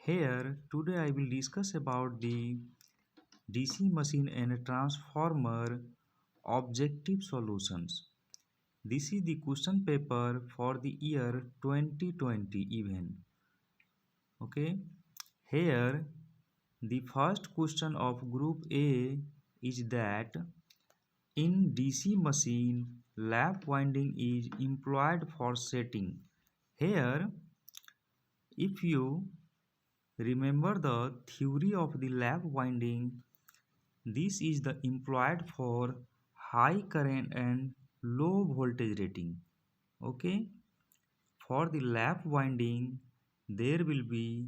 Here today I will discuss about the DC machine and transformer objective solutions. This is the question paper for the year 2020 event. Okay, here the first question of group A is that in DC machine lap winding is employed for setting. Here if you remember the theory of the lap winding, this is the employed for high current and low voltage rating. Okay, for the lap winding there will be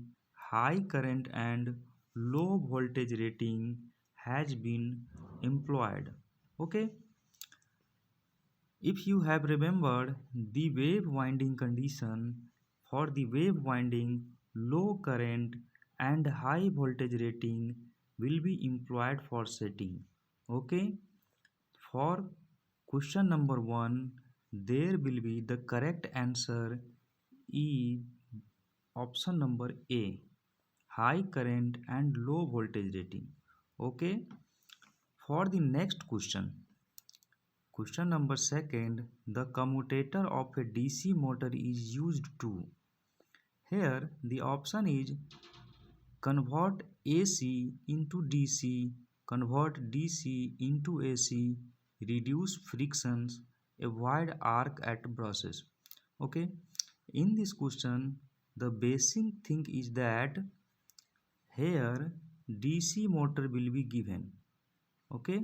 high current and low voltage rating has been employed. Okay, if you have remembered the wave winding condition, for the wave winding low current and high voltage rating will be employed for setting. Okay, for question number 1 there will be the correct answer is option number A, high current and low voltage rating. Okay, for the next question number 2, the commutator of a DC motor is used to. Here the option is convert AC into DC, convert DC into AC, reduce frictions, avoid arc at brushes. Okay, in this question the basic thing is that here DC motor will be given. Okay,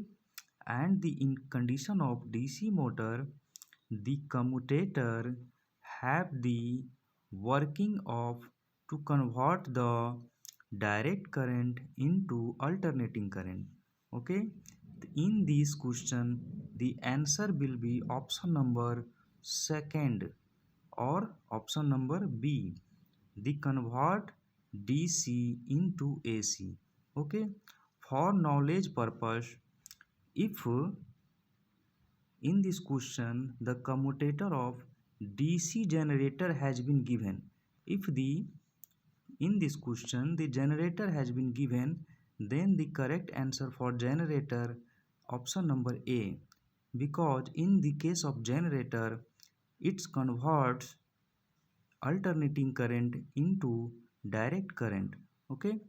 and the in condition of DC motor the commutator have the working of to convert the direct current into alternating current. Okay, in this question the answer will be option number 2 or option number B, the convert DC into AC. Okay, for knowledge purpose, if in this question the commutator of DC generator has been given, if the in this question the generator has been given, then the correct answer for generator option number A, because in the case of generator it converts alternating current into direct current. Okay,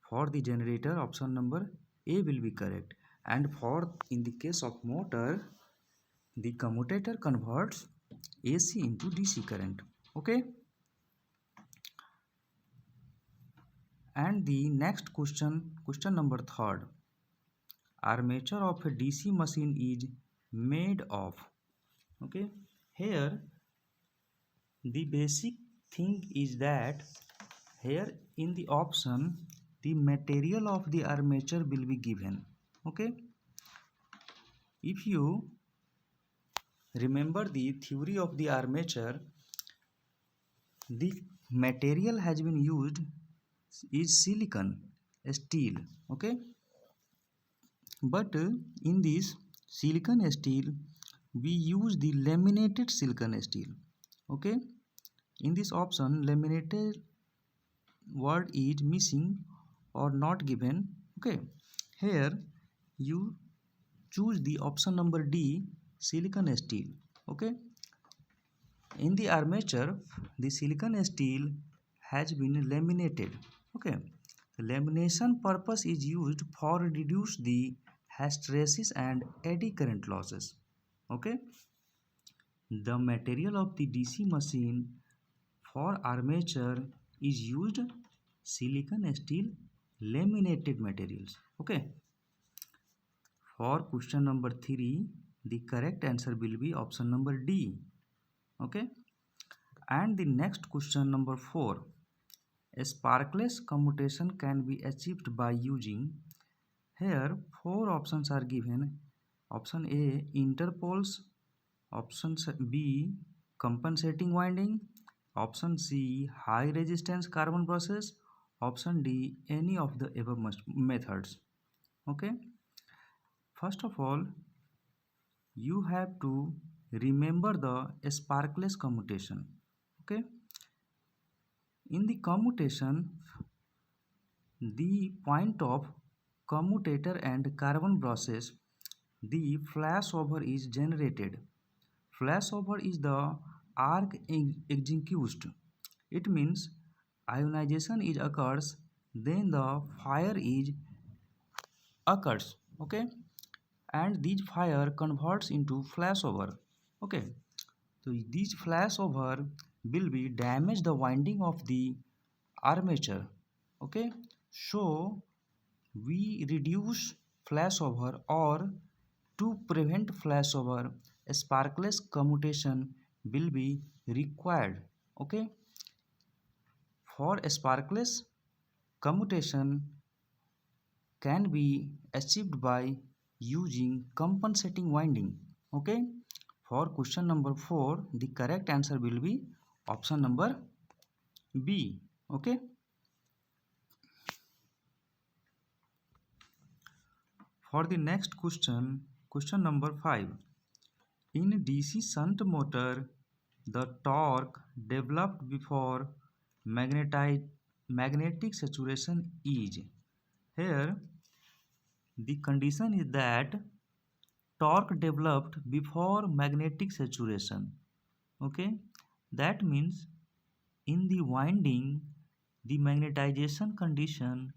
for the generator option number A will be correct, and for in the case of motor the commutator converts AC into DC current. Okay, and the next question number 3, armature of a DC machine is made of. Okay, here the basic thing is that here in the option the material of the armature will be given. Okay, if you remember the theory of the armature, the material has been used is silicon steel. Okay, but in this silicon steel we use the laminated silicon steel. Okay, in this option laminated word is missing or not given. Okay, here you choose the option number D, silicon steel. Okay, in the armature the silicon steel has been laminated. Okay, the lamination purpose is used for reduce the hysteresis and eddy current losses. Okay, the material of the DC machine for armature is used silicon steel laminated materials. Okay, for question number 3 the correct answer will be option number D. Okay, and the next question number 4, a sparkless commutation can be achieved by using. Here 4 options are given. Option A, interpoles. Option B, compensating winding. Option C, high resistance carbon brushes. Option D, any of the above methods. Okay, first of all you have to remember the sparkless commutation. Okay, in the commutation the point of commutator and carbon process, the flashover is generated. Flashover is the arc extinguished. It means ionization is occurs, then the fire is occurs. Okay, and this fire converts into flashover. Okay, so this flashover will be damage the winding of the armature. Okay, so we reduce flashover, or to prevent flashover, a sparkless commutation will be required. Okay, for a sparkless commutation can be achieved by using compensating winding. Okay, for question number 4, the correct answer will be option number B. Okay, for the next question, question number 5. In DC shunt motor, the torque developed before magnetic saturation is. Here, the condition is that torque developed before magnetic saturation. Okay, that means in the winding, the magnetization condition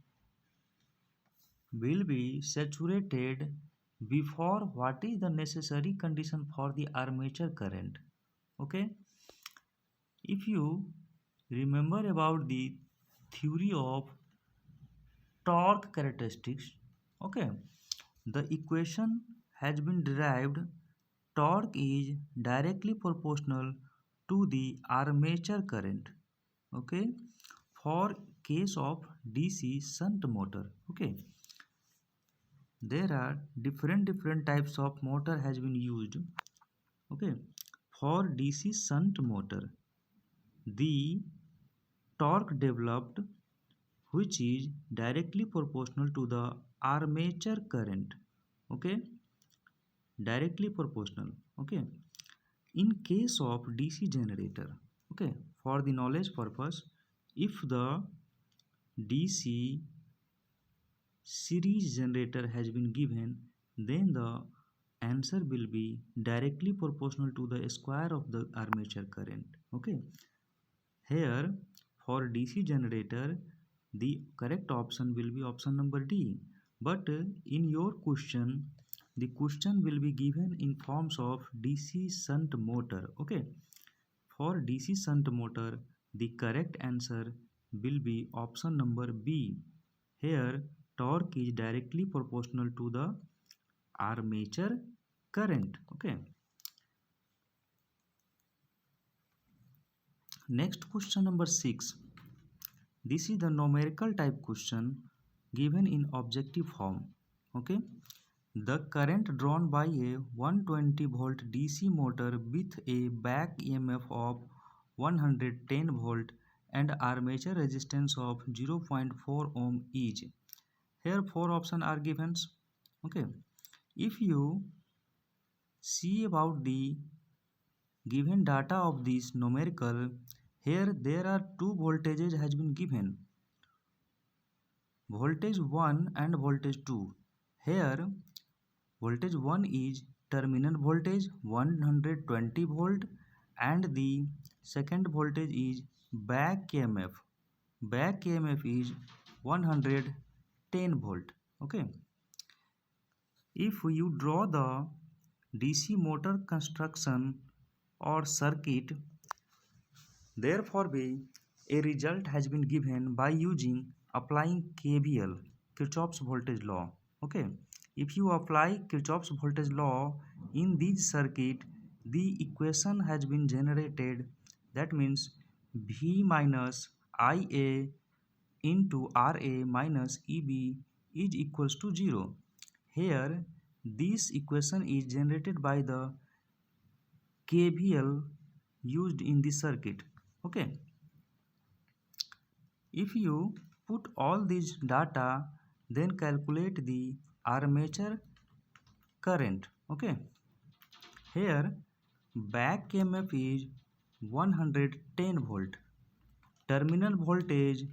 will be saturated before what is the necessary condition for the armature current. Okay, if you remember about the theory of torque characteristics, okay, the equation has been derived. Torque is directly proportional to the armature current. Okay, for case of DC shunt motor. Okay, there are different types of motor has been used. Okay, for DC shunt motor, the torque developed, which is directly proportional to the armature current. Okay, directly proportional. Okay, in case of DC generator, okay, for the knowledge purpose, if the DC series generator has been given, then the answer will be directly proportional to the square of the armature current. Okay, here for DC generator, the correct option will be option number D. But in your question, the question will be given in forms of DC shunt motor. Okay, for DC shunt motor, the correct answer will be option number B. Here, torque is directly proportional to the armature current. Okay. Next question number 6. This is the numerical type question given in objective form. Okay. The current drawn by a 120 volt DC motor with a back EMF of 110 volt and armature resistance of 0.4 ohm is. Here 4 options are given. Okay. If you see about the given data of this numerical, here there are two voltages has been given, voltage 1 and voltage 2. Here voltage 1 is terminal voltage 120 volt and the second voltage is back EMF. Back EMF is 110 volt. Okay. If you draw the DC motor construction or circuit, therefore a result has been given by using applying KVL, Kirchhoff's voltage law. Okay, if you apply Kirchhoff's voltage law in this circuit, the equation has been generated. That means V minus IA into RA minus EB is equals to 0. Here this equation is generated by the KVL used in this circuit. Okay, if you put all these data, then calculate the armature current. Okay, here back EMF is 110 volt, terminal voltage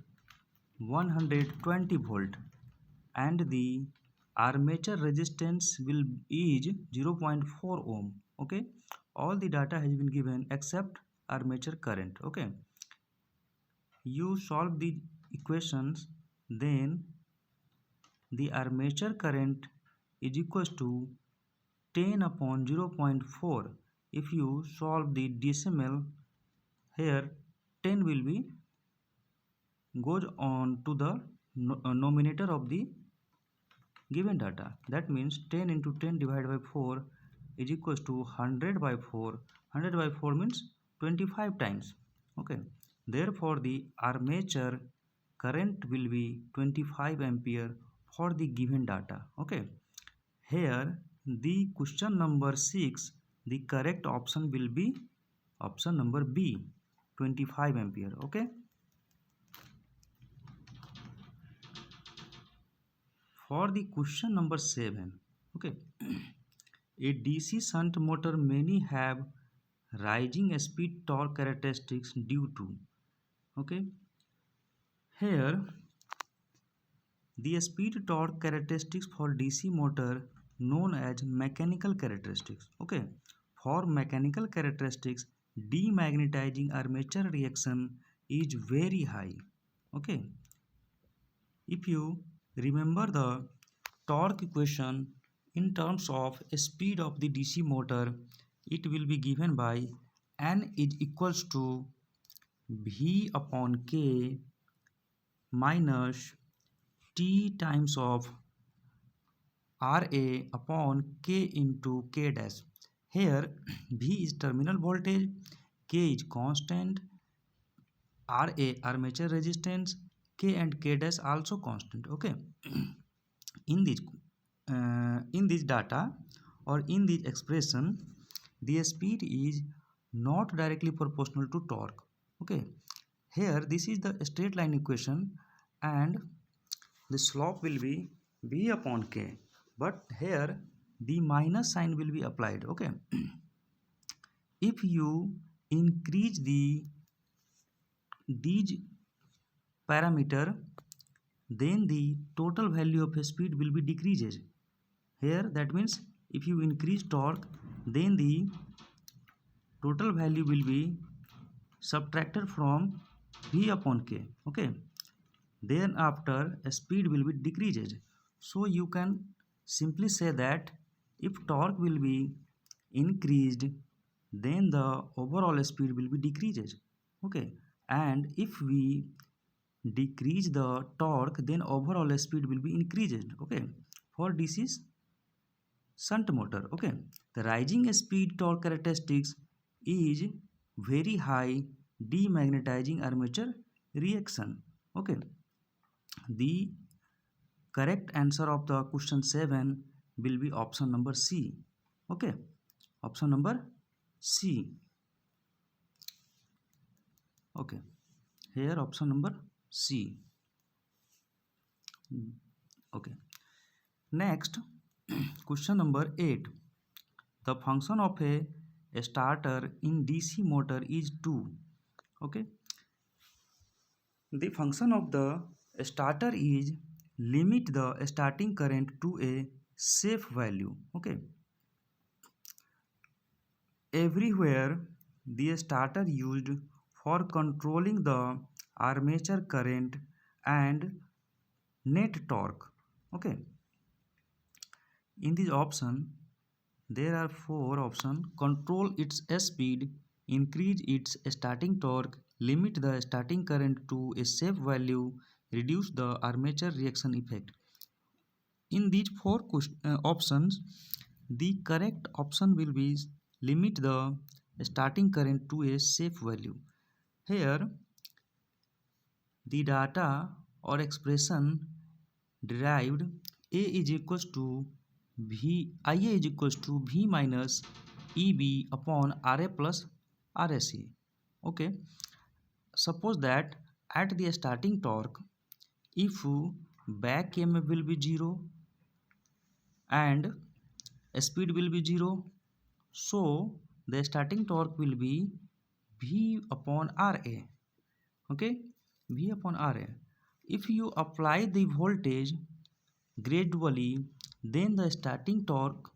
120 volt, and the armature resistance will is 0.4 ohm. Okay, all the data has been given except armature current. Okay, you solve the equations, then the armature current is equals to 10 upon 0.4. If you solve the decimal here, 10 will be goes on to the nominator of the given data. That means 10 into 10 divided by 4 is equals to 100 by 4. 100 by 4 means 25 times. Okay, therefore the armature current will be 25 ampere for the given data. Okay, here the question number 6, the correct option will be option number B, 25 ampere. Okay, for the question number 7. Okay, a DC shunt motor many have rising speed torque characteristics due to. Okay, here the speed torque characteristics for DC motor known as mechanical characteristics. Okay, for mechanical characteristics, demagnetizing armature reaction is very high. Okay, if you remember the torque equation in terms of speed of the DC motor, it will be given by N is equals to V upon K minus T times of RA upon K into K dash. Here V is terminal voltage, K is constant, RA armature resistance, K and K dash also constant. Okay, in this data or in this expression, the speed is not directly proportional to torque. Okay, here this is the straight line equation and the slope will be V upon K, but here the minus sign will be applied. Okay, if you increase these parameter, then the total value of speed will be decreases. Here that means if you increase torque, then the total value will be subtracted from V upon K. Okay, then after speed will be decreases. So you can simply say that if torque will be increased, then the overall speed will be decreases. Okay, and if we decrease the torque, then overall speed will be increased. Okay, for this is shunt motor. Okay, the rising speed torque characteristics is very high demagnetizing armature reaction. Okay, the correct answer of the question 7 will be option number C. Okay, option number C. Okay, here option number C. Okay, next question number 8. The function of a starter in DC motor is 2. Okay, the function of the starter is limit the starting current to a safe value. Okay, everywhere the starter used for controlling the armature current and net torque. Okay, in this option there are 4 options: control its speed, increase its starting torque, limit the starting current to a safe value, reduce the armature reaction effect. In these 4 options, the correct option will be limit the starting current to a safe value. Here the data or expression derived A is equals to IA is equals to V minus EB upon RA plus RSC. Okay, suppose that at the starting torque, if back EMF will be 0 and speed will be 0, so the starting torque will be V upon RA. Okay, V upon RA. If you apply the voltage gradually, then the starting torque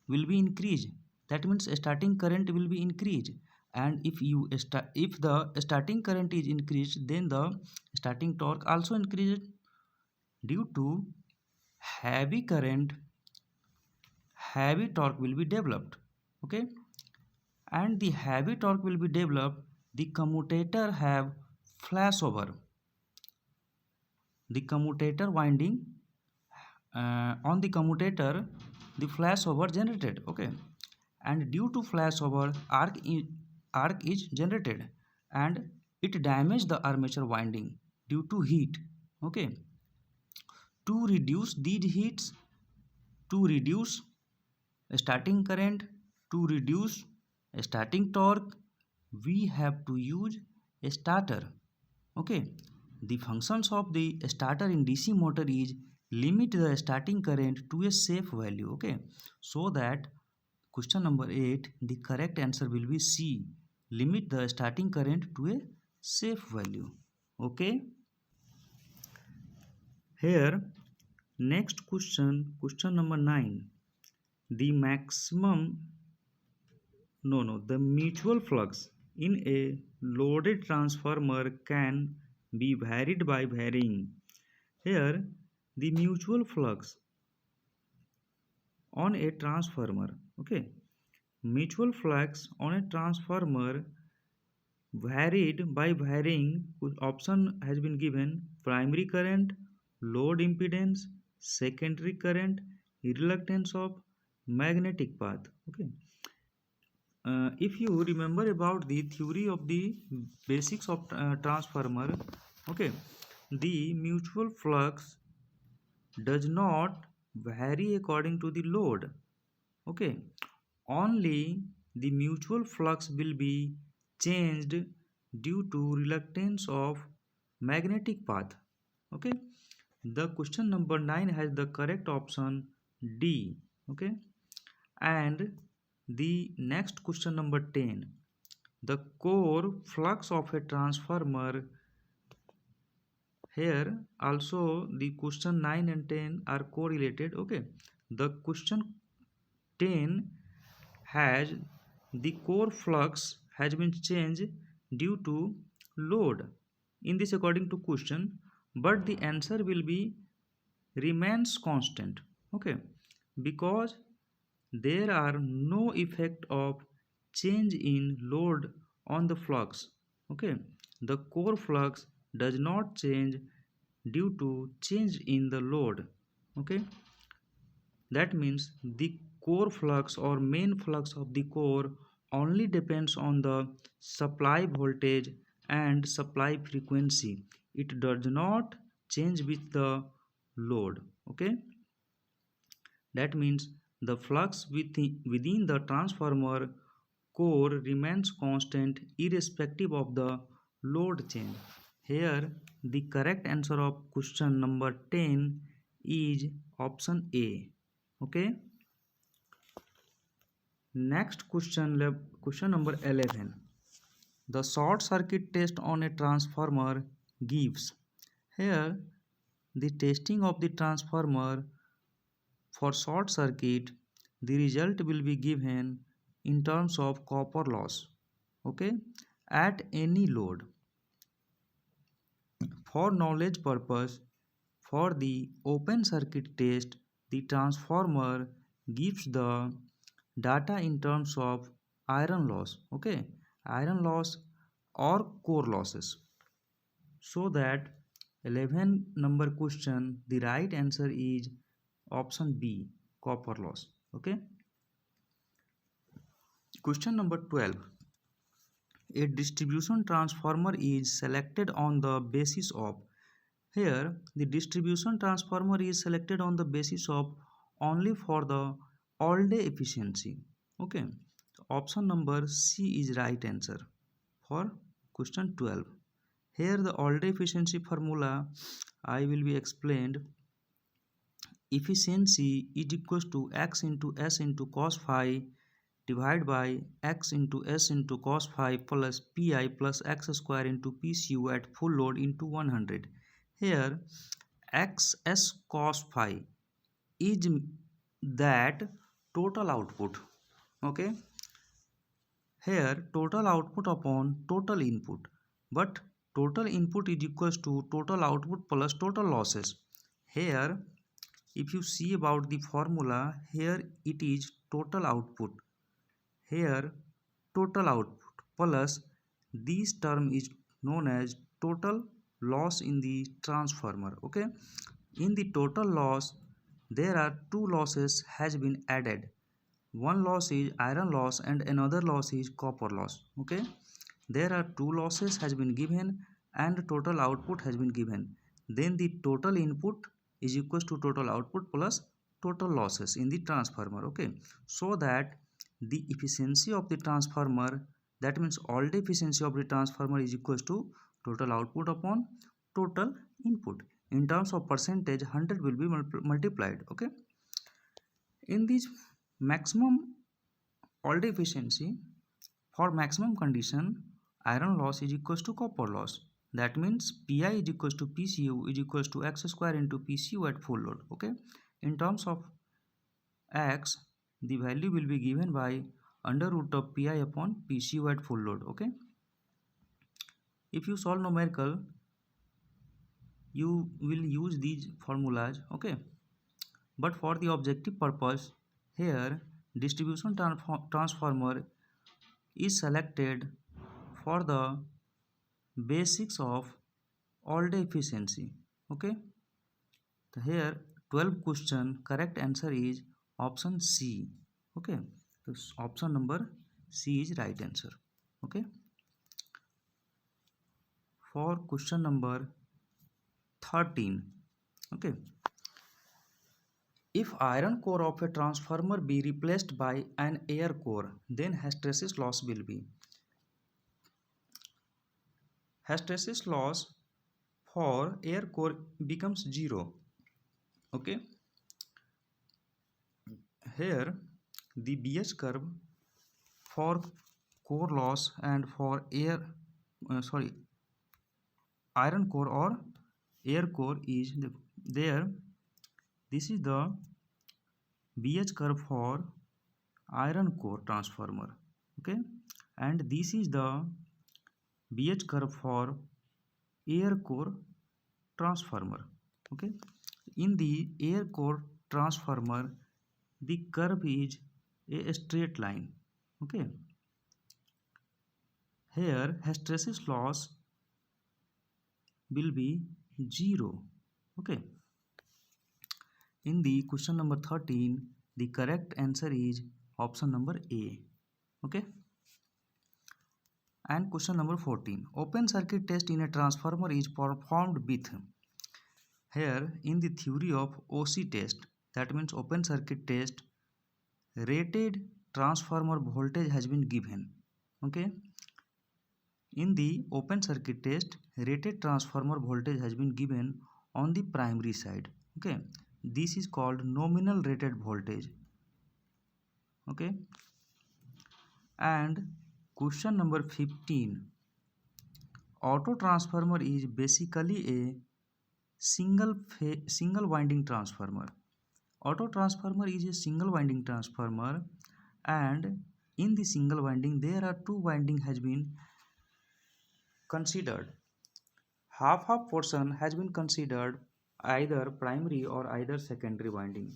will be increased. That means starting current will be increased. And if the starting current is increased, then the starting torque also increased. Due to heavy current, heavy torque will be developed. Okay, and the heavy torque will be developed. The commutator have flashover. The commutator winding, on the commutator the flashover generated. Okay, and due to flashover arc is generated, and it damage the armature winding due to heat. Okay, to reduce these heats, to reduce starting current, to reduce starting torque, we have to use a starter. Okay, the functions of the starter in DC motor is limit the starting current to a safe value. Okay, so that question number 8, the correct answer will be C, limit the starting current to a safe value. Okay, here next question, question number 9, the maximum, no, the mutual flux in a loaded transformer can be varied by varying. Here, the mutual flux on a transformer, okay, mutual flux on a transformer varied by varying, option has been given: primary current, load impedance, secondary current, reluctance of magnetic path. Okay, if you remember about the theory of the basics of transformer, okay, the mutual flux does not vary according to the load. Okay, only the mutual flux will be changed due to reluctance of magnetic path. Okay, the question number 9 has the correct option D. Okay, and the next question number 10, the core flux of a transformer. Here also the question 9 and 10 are correlated. Okay, the question 10 has the core flux has been changed due to load in this according to question, but the answer will be remains constant. Okay, because there are no effect of change in load on the flux. Okay, the core flux does not change due to change in the load. Okay, that means the core flux or main flux of the core only depends on the supply voltage and supply frequency. It does not change with the load. Okay, that means the flux within the transformer core remains constant irrespective of the load change. Here the correct answer of question number 10 is option A. Okay, next question, question number 11, the short circuit test on a transformer gives. Here the testing of the transformer for short circuit, the result will be given in terms of copper loss. Okay, at any load. For knowledge purpose, for the open circuit test, the transformer gives the data in terms of iron loss. Okay, iron loss or core losses. So that 11 number question, the right answer is option B, copper loss. Okay, question number 12, a distribution transformer is selected on the basis of. Here the distribution transformer is selected on the basis of only for the all day efficiency. Okay, option number C is right answer for question 12. Here the all day efficiency formula I will be explained. Efficiency is equals to x into s into cos phi divided by x into s into cos phi plus pi plus x square into pcu at full load into 100. Here x s cos phi is that total output. Okay, here total output upon total input, but total input is equals to total output plus total losses. Here if you see about the formula, here it is total output, here total output plus this term is known as total loss in the transformer. Okay, in the total loss there are two losses has been added. One loss is iron loss and another loss is copper loss. Okay, there are two losses has been given and total output has been given. Then the total input is equals to total output plus total losses in the transformer. Okay, so that the efficiency of the transformer, that means all the efficiency of the transformer is equals to total output upon total input. In terms of percentage, 100 will be multiplied. Okay, in this maximum all the efficiency, for maximum condition, iron loss is equals to copper loss. That means Pi is equals to PCU is equals to x square into PCU at full load. Okay, in terms of x, the value will be given by under root of Pi upon PCU at full load. Okay, if you solve numerical, you will use these formulas. Okay, but for the objective purpose, here distribution transformer is selected for the basics of all day efficiency. Okay, so here 12 question, correct answer is option C. Okay, so option number C is right answer. Okay, for question number 13. Okay, if iron core of a transformer be replaced by an air core, then hysteresis loss will be. Hysteresis loss for air core becomes 0. Okay, here the BH curve for core loss and for iron core or air core is there. This is the BH curve for iron core transformer. Okay, and this is the BH curve for air core transformer. Okay, in the air core transformer the curve is a straight line. Okay, here hysteresis loss will be 0. Okay, in the question number 13 the correct answer is option number A. Okay, and question number 14, open circuit test in a transformer is performed with. Here in the theory of OC test, that means open circuit test, rated transformer voltage has been given. Okay, in the open circuit test rated transformer voltage has been given on the primary side. Okay, this is called nominal rated voltage. Okay, and question number 15, auto transformer is basically a single winding transformer. Auto transformer is a single winding transformer, and in the single winding there are two winding has been considered. Half portion has been considered either primary or either secondary winding.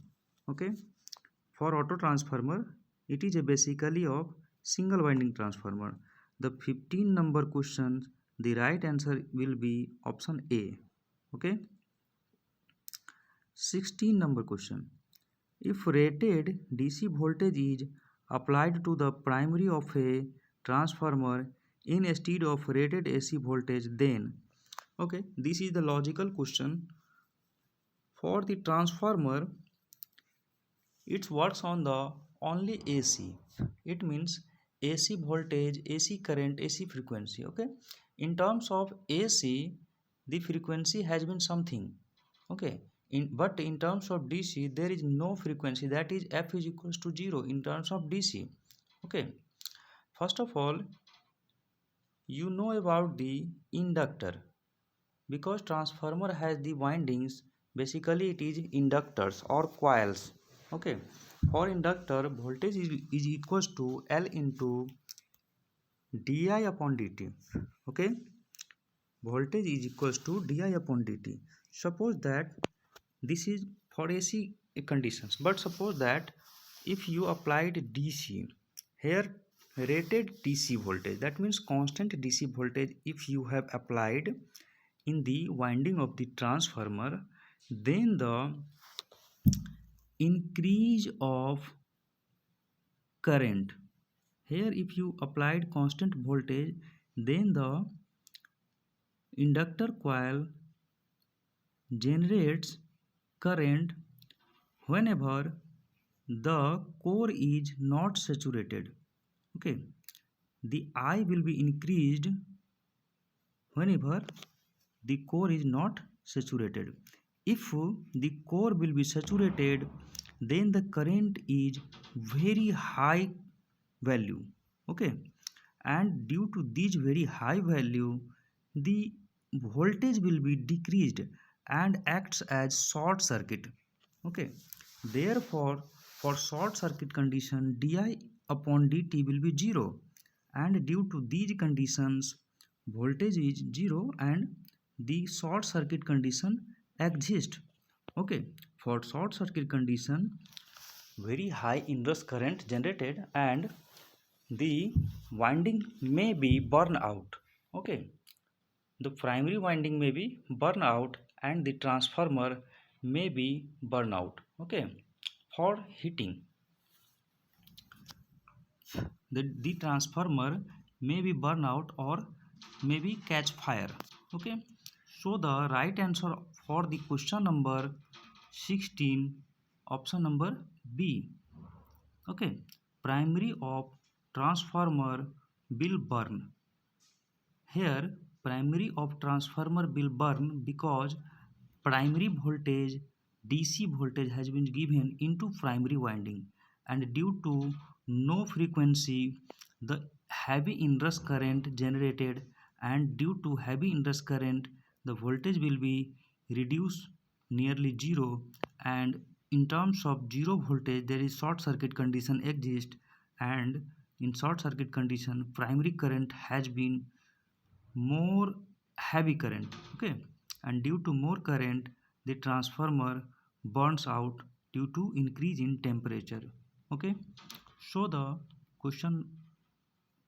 Okay, for auto transformer it is a basically of single winding transformer. The 15 number question, the right answer will be option A. Okay, 16 number question, if rated DC voltage is applied to the primary of a transformer instead of rated AC voltage, then. Okay, this is the logical question. For the transformer it works on the only AC, it means AC voltage, AC current, AC frequency. Okay, in terms of AC the frequency has been something. Okay, but in terms of DC there is no frequency, that is F is equals to 0 in terms of DC. Okay, first of all you know about the inductor. because transformer has the windings, basically it is inductors or coils. Okay, for inductor voltage is equals to L into di upon dt. Okay, voltage is equals to di upon dt. Suppose that this is for AC conditions, but suppose that if you applied DC here, rated DC voltage, that means constant DC voltage, if you have applied in the winding of the transformer, then the increase of current, here if you applied constant voltage, then the inductor coil generates current whenever the core is not saturated. Okay, the I will be increased whenever the core is not saturated. If the core will be saturated, then the current is very high value. Okay, and due to this very high value, the voltage will be decreased and acts as short circuit. Okay, therefore for short circuit condition, di upon dt will be 0, and due to these conditions voltage is 0 and the short circuit condition exists. Okay, for short circuit condition, very high inverse current generated and the winding may be burned out. Okay, the primary winding may be burned out and the transformer may be burned out. Okay, for heating, the transformer may be burned out or maybe catch fire. Okay, so the right answer for the question number 16, option number B. Okay, primary of transformer will burn. Here primary of transformer will burn because primary voltage, DC voltage has been given into primary winding, and due to no frequency, the heavy inrush current generated, and due to heavy inrush current, the voltage will be reduced nearly 0, and in terms of 0 voltage there is short circuit condition exist, and in short circuit condition primary current has been more heavy current. Okay, and due to more current the transformer burns out due to increase in temperature. Okay, so the question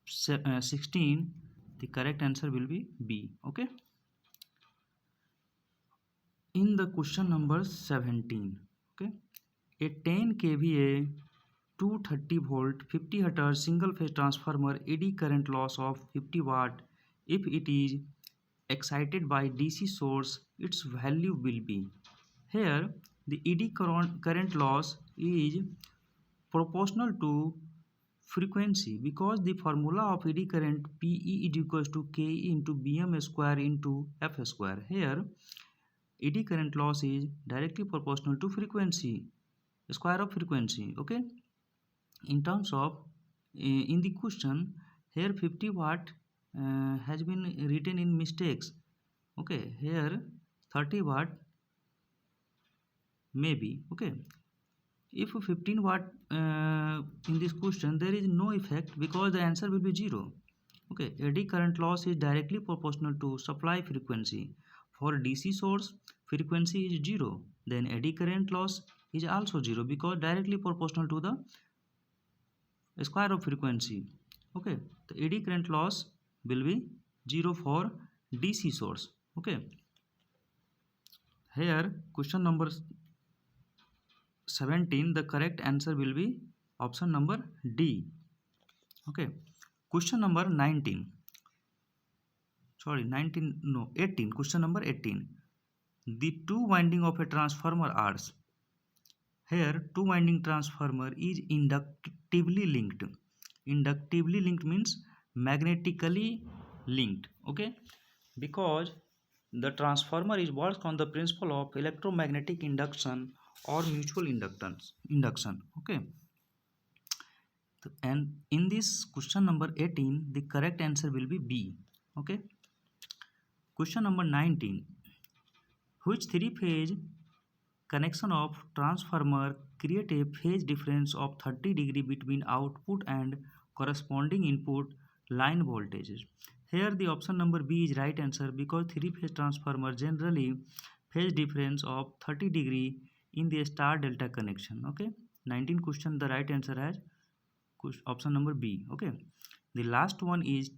16, the correct answer will be B. Okay, in the question number 17, okay, a 10 kVA 230 volt 50 hertz single phase transformer eddy current loss of 50 watt, if it is excited by DC source, its value will be. Here the eddy current loss is proportional to frequency, because the formula of eddy current PE is equals to KE into BM square into F square. Here eddy current loss is directly proportional to frequency, square of frequency. Okay, in terms of in the question here 50 watt has been written in mistakes. Okay, here 30 watt maybe. Okay, if 15 watt in this question, there is no effect because the answer will be 0. Okay, eddy current loss is directly proportional to supply frequency. For DC source frequency is 0, then eddy current loss is also 0 because directly proportional to the square of frequency. Okay, the eddy current loss will be 0 for DC source. Okay, here question number 17, the correct answer will be option number D. Okay, question number 19, sorry 19 no 18, question number 18, the two winding of a transformer are. Here two winding transformer is inductively linked. Inductively linked means magnetically linked. Okay, because the transformer is works on the principle of electromagnetic induction or mutual induction. Okay, and in this question number 18, the correct answer will be B. Okay, Question number 19. Which three-phase connection of transformer create a phase difference of 30 degree between output and corresponding input line voltages? Here the option number B is right answer, because three-phase transformer generally phase difference of 30 degree in the star delta connection. Okay, 19 question, the right answer has option number B. Okay, the last one is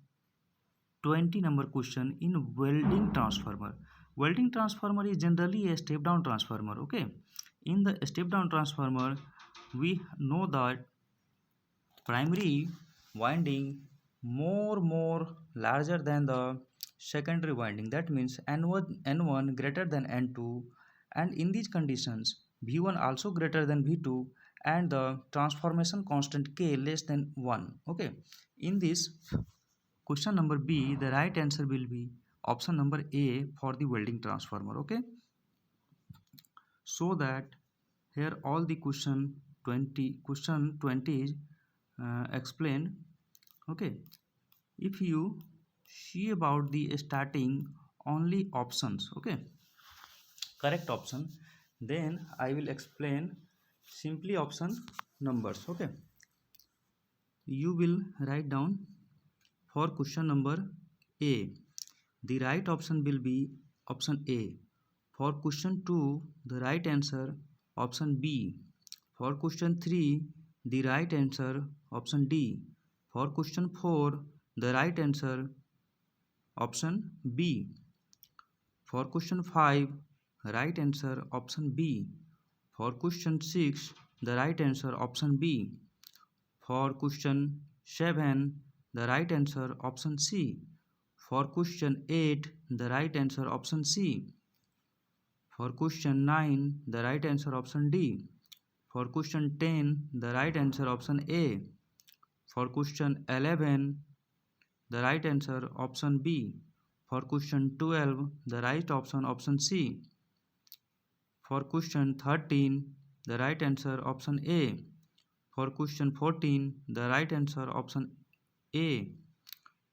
20 number question. In welding transformer, welding transformer is generally a step down transformer. Okay, in the step down transformer we know that primary winding more larger than the secondary winding, that means n1 greater than n2, and in these conditions v1 also greater than v2 and the transformation constant k less than 1. Okay, in this question number B, the right answer will be option number A for the welding transformer. Okay, so that here all the question 20 is explained. Okay, if you see about the starting only options, okay, correct option, then I will explain simply option numbers. Okay, you will write down for question number A, the right option will be option A. For question 2, the right answer option B. For question 3, the right answer option D. For question 4, the right answer option B. For question 5, right answer option B. For question 6, the right answer option B. For question 7, the right answer option C. For question 8, the right answer option C. For question 9, the right answer option D. For question 10, the right answer option A. For question 11, the right answer option B. For question 12, the right option C. For question 13, the right answer option A. For question 14, the right answer option A.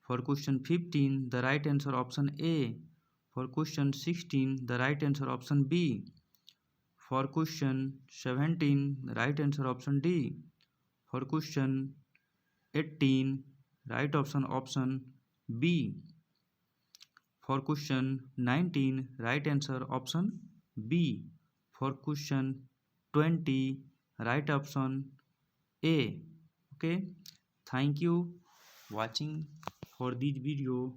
For question 15, the right answer option A. For question 16, the right answer option B. For question 17, the right answer option D. For question 18, right option B. For question 19, right answer option B. For question 20, right option A. Okay, thank you watching for this video.